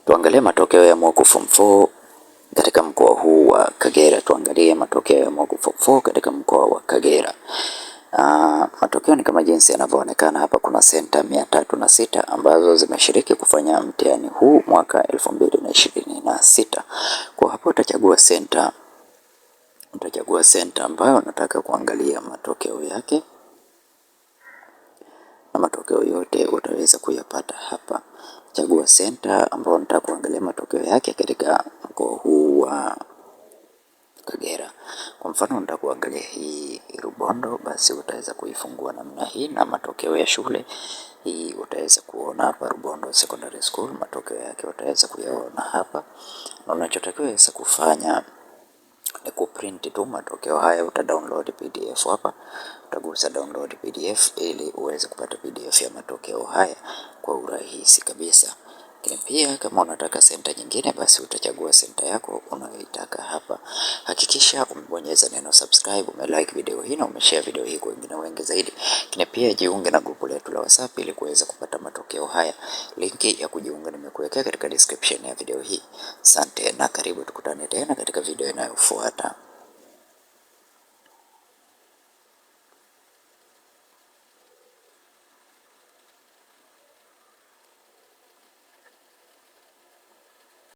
Tuangalie matokeo ya mock form 4 katika mkoa huu wa Kagera. Tuangalie matokeo ya mock form 4 katika mkoa wa Kagera. Matokeo ni kama jinsi yanavyoonekana hapa. Kuna senta 306 ambazo zimeshiriki kufanya mtihani huu mwaka 2026. Kwa hapo utachagua senta ambayo unataka kuangalia matokeo yake, na matokeo yote utaweza kuyapata hapa. Chagua senta ambayo unataka kuangalia matokeo yake katika mkoa huu wa Kagera. Kwa mfano unataka kuangalia hii Rubondo, basi utaweza kuifungua namna hii, na matokeo ya shule hii utaweza kuona hapa. Rubondo Secondary School, matokeo yake utaweza kuyaona hapa, na unachotakiwa sasa kufanya ni kuprint tu matokeo haya. Download PDF hapa, utagusa download PDF ili uweze kupata PDF ya matokeo haya kwa urahisi kabisa. Lakini pia kama unataka senta nyingine, basi utachagua senta yako unayoitaka hapa. Hakikisha umebonyeza neno subscribe, umelike video hii na umeshare video hii kwa wengine wengi zaidi. Lakini pia jiunge na grupu letu la WhatsApp ili kuweza kupata matokeo haya. Linki ya kujiunga nimekuwekea katika description ya video hii. Asante na karibu, tukutane tena katika video inayofuata.